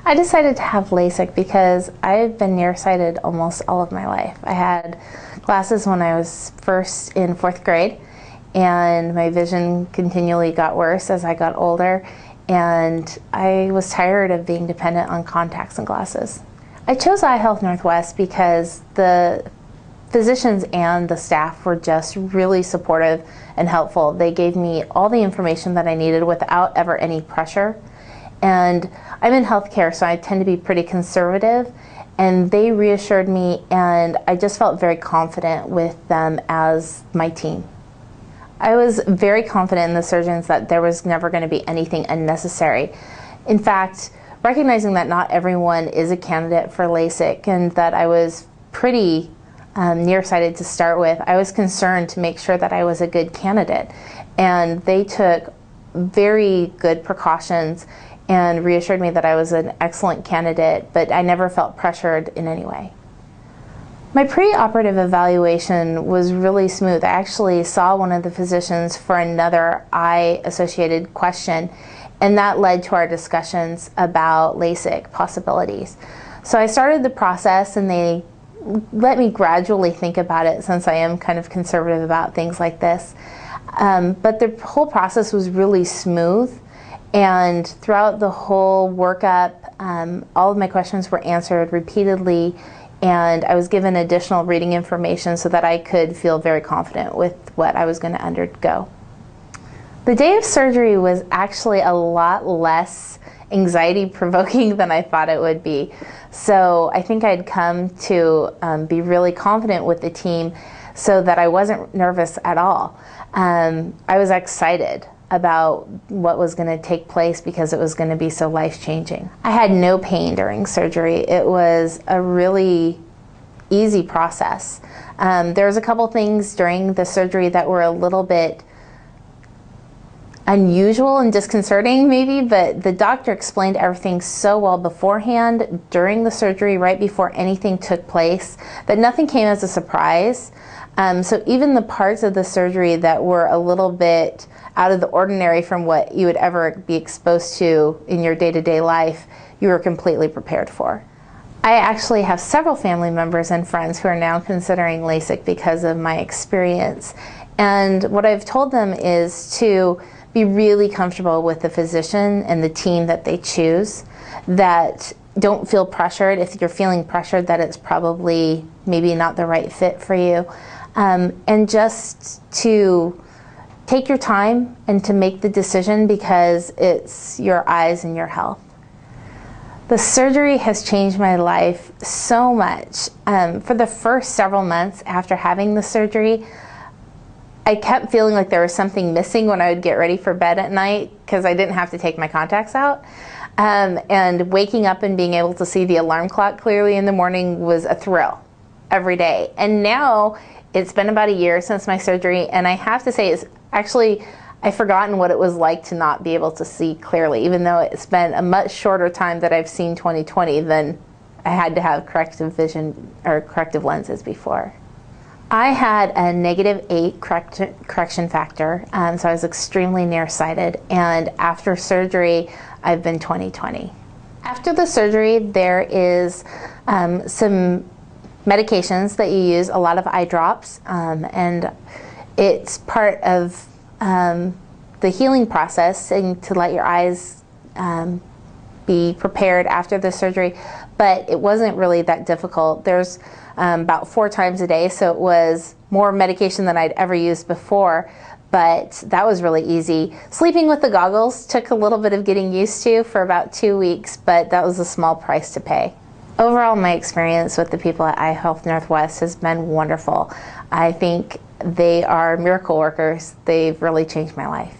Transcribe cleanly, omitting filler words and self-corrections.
I decided to have LASIK because I've been nearsighted almost all of my life. I had glasses when I was first in 4th grade, and my vision continually got worse as I got older, and I was tired of being dependent on contacts and glasses. I chose EyeHealth Northwest because the physicians and the staff were just really supportive and helpful. They gave me all the information that I needed without ever any pressure. And I'm in healthcare, so I tend to be pretty conservative, and they reassured me, and I just felt very confident with them as my team. I was very confident in the surgeons that there was never going to be anything unnecessary. In fact, recognizing that not everyone is a candidate for LASIK and that I was pretty nearsighted to start with, I was concerned to make sure that I was a good candidate. And they took very good precautions and reassured me that I was an excellent candidate, but I never felt pressured in any way. My pre-operative evaluation was really smooth. I actually saw one of the physicians for another eye-associated question, and that led to our discussions about LASIK possibilities. So I started the process, and they let me gradually think about it, since I am kind of conservative about things like this. But the whole process was really smooth. And throughout the whole workup, all of my questions were answered repeatedly, and I was given additional reading information so that I could feel very confident with what I was going to undergo. The day of surgery was actually a lot less anxiety-provoking than I thought it would be. So I think I'd come to be really confident with the team so that I wasn't nervous at all. I was excited about what was going to take place because it was going to be so life-changing. I had no pain during surgery. It was a really easy process. There was a couple things during the surgery that were a little bit unusual and disconcerting maybe, but the doctor explained everything so well beforehand, during the surgery, right before anything took place, that nothing came as a surprise. So even the parts of the surgery that were a little bit out of the ordinary from what you would ever be exposed to in your day-to-day life, you were completely prepared for. I actually have several family members and friends who are now considering LASIK because of my experience. And what I've told them is to be really comfortable with the physician and the team that they choose, that don't feel pressured. If you're feeling pressured, that it's probably maybe not the right fit for you. And just to take your time and to make the decision, because it's your eyes and your health. The surgery has changed my life so much. For the first several months after having the surgery, I kept feeling like there was something missing when I would get ready for bed at night because I didn't have to take my contacts out. And waking up and being able to see the alarm clock clearly in the morning was a thrill every day. And now it's been about a year since my surgery, and I have to say, it's actually, I've forgotten what it was like to not be able to see clearly, even though it's been a much shorter time that I've seen 20/20 than I had to have corrective vision or corrective lenses before. I had a -8 correction factor, so I was extremely nearsighted, and after surgery, I've been 20/20. After the surgery, there is some medications that you use, a lot of eye drops, and it's part of the healing process and to let your eyes be prepared after the surgery, but it wasn't really that difficult. There's about 4 times a day, so it was more medication than I'd ever used before, but that was really easy. Sleeping with the goggles took a little bit of getting used to for about 2 weeks, but that was a small price to pay. Overall, my experience with the people at EyeHealth Northwest has been wonderful. I think they are miracle workers. They've really changed my life.